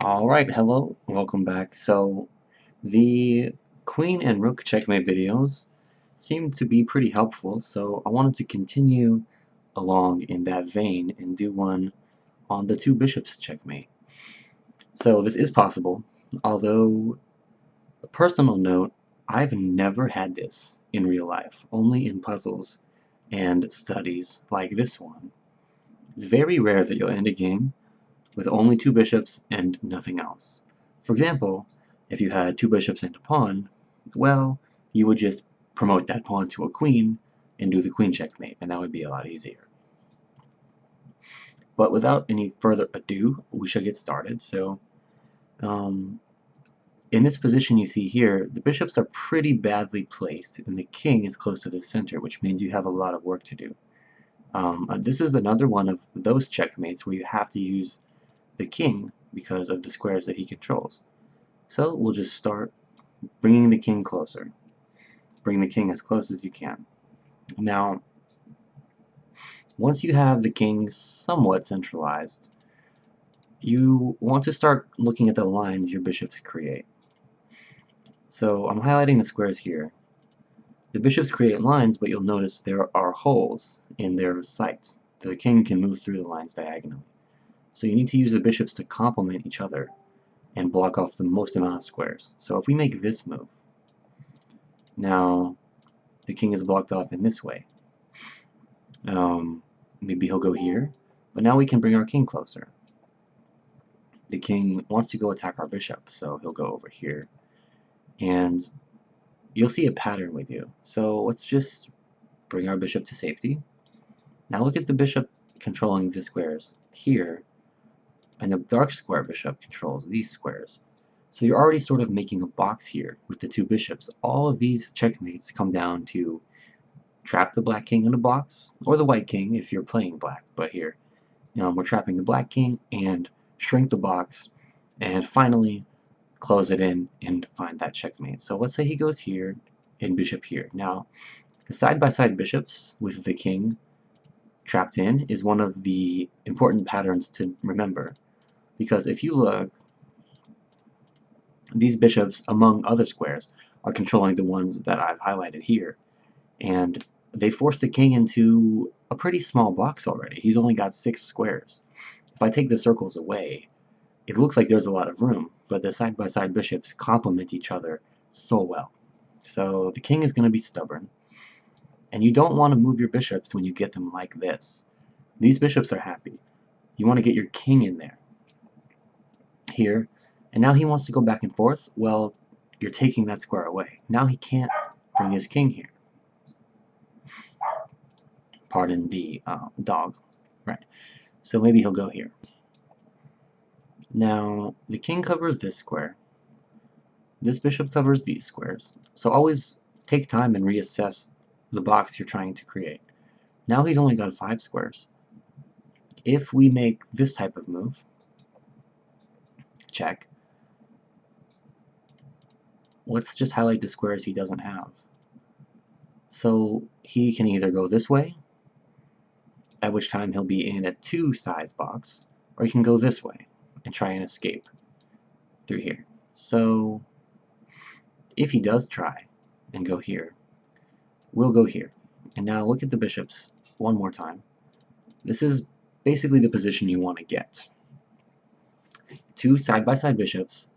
Alright, hello, welcome back. So, the Queen and Rook checkmate videos seem to be pretty helpful, so I wanted to continue along in that vein and do one on the two bishops checkmate. So this is possible, although, a personal note, I've never had this in real life, only in puzzles and studies like this one. It's very rare that you'll end a game with only two bishops and nothing else. For example, if you had two bishops and a pawn, well, you would just promote that pawn to a queen and do the queen checkmate, and that would be a lot easier. But without any further ado, we shall get started. So, in this position you see here, the bishops are pretty badly placed, and the king is close to the center, which means you have a lot of work to do. This is another one of those checkmates where you have to use the king because of the squares that he controls. So we'll just start bringing the king closer. Bring the king as close as you can. Now, once you have the king somewhat centralized, you want to start looking at the lines your bishops create. So I'm highlighting the squares here. The bishops create lines, but you'll notice there are holes in their sights. The king can move through the lines diagonally. So you need to use the bishops to complement each other and block off the most amount of squares. So if we make this move, now the king is blocked off in this way. Maybe he'll go here, but now we can bring our king closer. The king wants to go attack our bishop, so he'll go over here. And you'll see a pattern we do. So let's just bring our bishop to safety. Now look at the bishop controlling the squares here, and the dark square bishop controls these squares. So you're already sort of making a box here with the two bishops. All of these checkmates come down to trap the black king in a box, or the white king if you're playing black, but here we're trapping the black king and shrink the box, and finally close it in and find that checkmate. So let's say he goes here and bishop here. Now, the side-by-side bishops with the king trapped in is one of the important patterns to remember, because if you look, these bishops, among other squares, are controlling the ones that I've highlighted here, and they force the king into a pretty small box already. He's only got 6 squares. If I take the circles away, it looks like there's a lot of room, but the side-by-side bishops complement each other so well. So the king is going to be stubborn, and you don't want to move your bishops when you get them like this. These bishops are happy. You want to get your king in there. Here, and now he wants to go back and forth. Well, you're taking that square away. Now he can't bring his king here. Pardon the dog. Right. So maybe he'll go here. Now, the king covers this square. This bishop covers these squares. So always take time and reassess the box you're trying to create. Now he's only got 5 squares. If we make this type of move, check, let's just highlight the squares he doesn't have. So he can either go this way, at which time he'll be in a 2-size box, or he can go this way and try and escape through here. So if he does try and go here, we'll go here. And now look at the bishops one more time. This is basically the position you want to get. 2 side-by-side bishops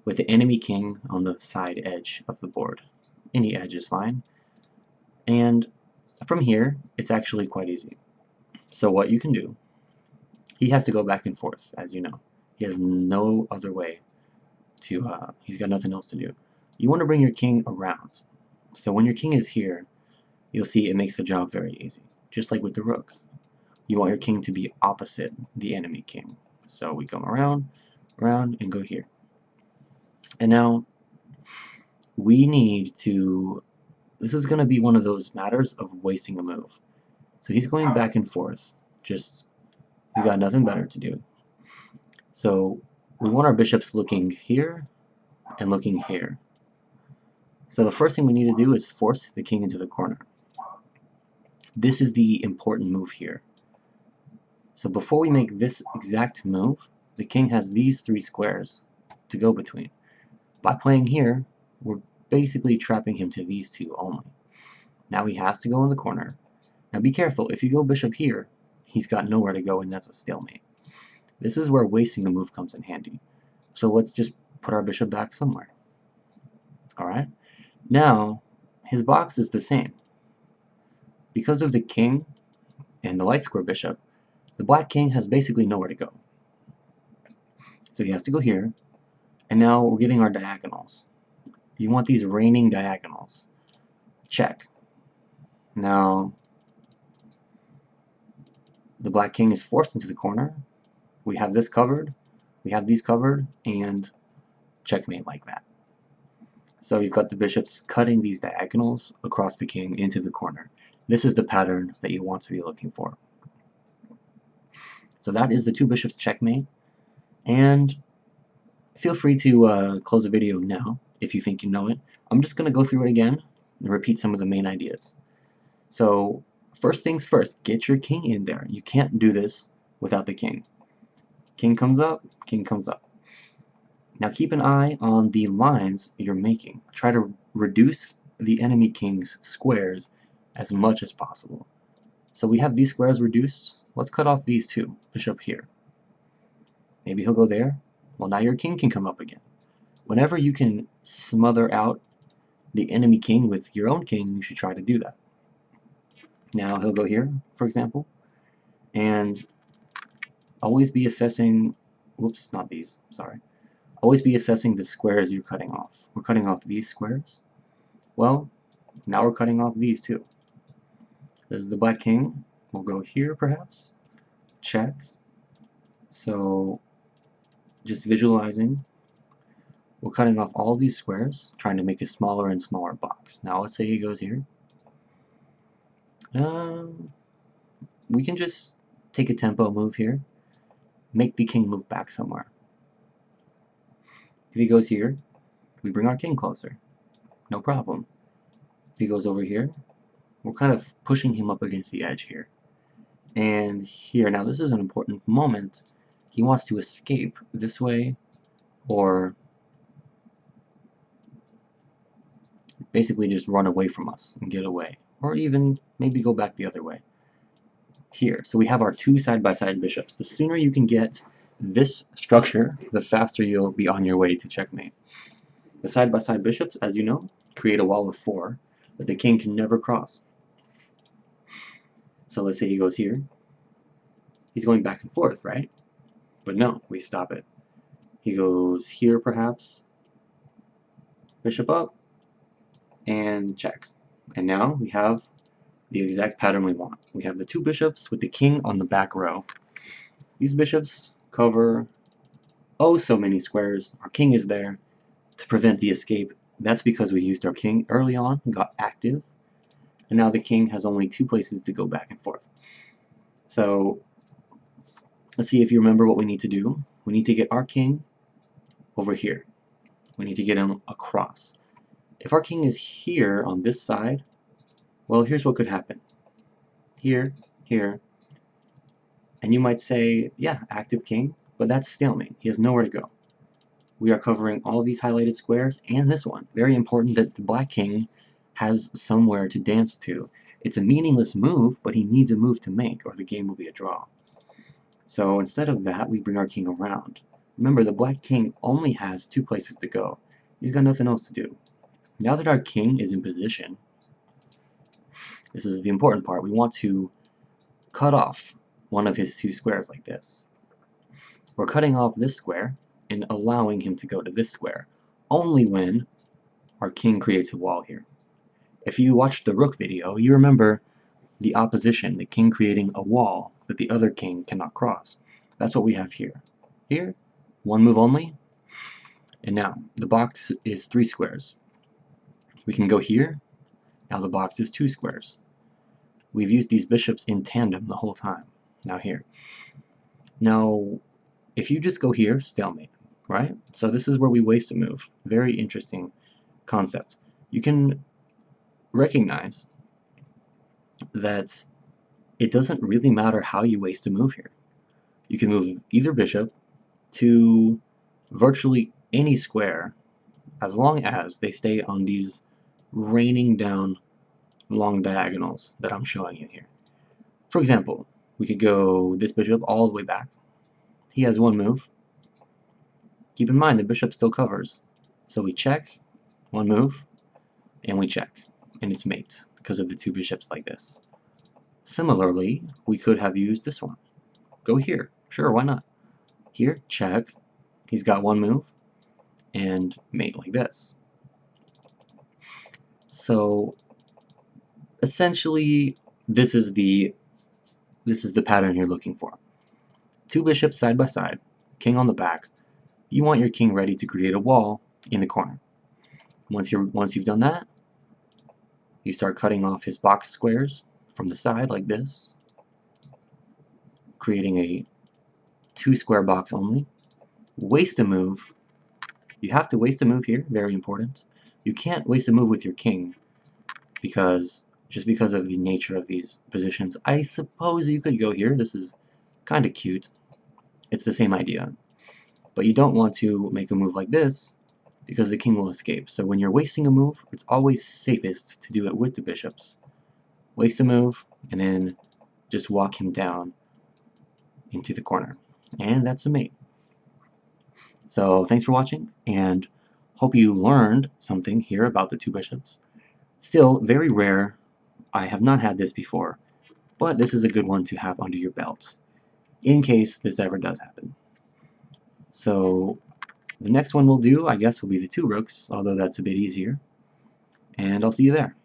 with the enemy king on the side edge of the board. Any edge is fine. And from here, it's actually quite easy. So what you can do, he has to go back and forth, as you know. He has no other way to, he's got nothing else to do. You want to bring your king around. So when your king is here, you'll see it makes the job very easy. Just like with the rook. You want your king to be opposite the enemy king. So we come around, and go here. And now, we need to, this is going to be one of those matters of wasting a move. So he's going back and forth, just, he's got nothing better to do. So we want our bishops looking here and looking here. So the first thing we need to do is force the king into the corner. This is the important move here. So before we make this exact move, the king has these 3 squares to go between. By playing here, we're basically trapping him to these 2 only. Now he has to go in the corner. Now be careful, if you go bishop here, he's got nowhere to go and that's a stalemate. This is where wasting a move comes in handy. So let's just put our bishop back somewhere. Alright? Now, his box is the same. Because of the king and the light square bishop, the black king has basically nowhere to go. So he has to go here, and now we're getting our diagonals. You want these reigning diagonals. Check. Now, the black king is forced into the corner. We have this covered, we have these covered, and checkmate like that. So you've got the bishops cutting these diagonals across the king into the corner. This is the pattern that you want to be looking for. So that is the 2 bishops checkmate, and feel free to close the video now if you think you know it. I'm just going to go through it again and repeat some of the main ideas. So first things first, get your king in there. You can't do this without the king. King comes up, king comes up. Now keep an eye on the lines you're making. Try to reduce the enemy king's squares as much as possible. So we have these squares reduced. Let's cut off these 2. Bishop here. Maybe he'll go there. Well, now your king can come up again. Whenever you can smother out the enemy king with your own king, you should try to do that. Now he'll go here, for example, and always be assessing, whoops, not these, sorry. Always be assessing the squares you're cutting off. We're cutting off these squares. Well, now we're cutting off these too. The black king will go here, perhaps. Check. So, just visualizing, we're cutting off all these squares, trying to make a smaller and smaller box. Now let's say he goes here. We can just take a tempo move here, make the king move back somewhere. If he goes here, we bring our king closer. No problem. If he goes over here, we're kind of pushing him up against the edge here. And here, now this is an important moment. He wants to escape this way, or basically just run away from us and get away. Or even maybe go back the other way. Here, so we have our 2 side-by-side bishops. The sooner you can get this structure, the faster you'll be on your way to checkmate. The side-by-side bishops, as you know, create a wall of 4 that the king can never cross. So let's say he goes here. He's going back and forth, right? But no, we stop it. He goes here, perhaps. Bishop up, and check. And now we have the exact pattern we want. We have the 2 bishops with the king on the back row. These bishops cover oh so many squares. Our king is there to prevent the escape. That's because we used our king early on and got active. And now the king has only 2 places to go back and forth. So let's see if you remember what we need to do. We need to get our king over here. We need to get him across. If our king is here on this side, well, here's what could happen. Here, here. And you might say, yeah, active king, but that's stalemate. He has nowhere to go. We are covering all these highlighted squares and this one. Very important that the black king has somewhere to dance to. It's a meaningless move, but he needs a move to make, or the game will be a draw. So instead of that, we bring our king around. Remember, the black king only has 2 places to go. He's got nothing else to do. Now that our king is in position, this is the important part, we want to cut off one of his 2 squares like this. We're cutting off this square and allowing him to go to this square, only when our king creates a wall here. If you watched the rook video, you remember the opposition, the king creating a wall that the other king cannot cross. That's what we have here. Here, 1 move only, and now the box is 3 squares. We can go here, now the box is 2 squares. We've used these bishops in tandem the whole time. Now here. Now, if you just go here, stalemate, right? So this is where we waste a move. Very interesting concept. You can recognize that it doesn't really matter how you waste a move here. You can move either bishop, to virtually any square as long as they stay on these raining down long diagonals that I'm showing you here. For example, we could go this bishop all the way back. He has one move. Keep in mind the bishop still covers. So we check, one move, and we check. And it's mate because of the two bishops like this. Similarly, we could have used this one. Go here. Sure, why not? Here, check. He's got one move, and mate like this. So essentially, this is the pattern you're looking for. Two bishops side by side, king on the back. You want your king ready to create a wall in the corner. Once you've done that, you start cutting off his box squares from the side like this, creating a 2-square box only. Waste a move. You have to waste a move here, very important. You can't waste a move with your king just because of the nature of these positions. I suppose you could go here. This is kind of cute. It's the same idea. But you don't want to make a move like this because the king will escape. So when you're wasting a move, it's always safest to do it with the bishops. Waste a move, and then just walk him down into the corner. And that's a mate. So thanks for watching, and hope you learned something here about the two bishops. Still, very rare. I have not had this before, but this is a good one to have under your belt, in case this ever does happen. So the next one we'll do, I guess, will be the two rooks, although that's a bit easier. And I'll see you there.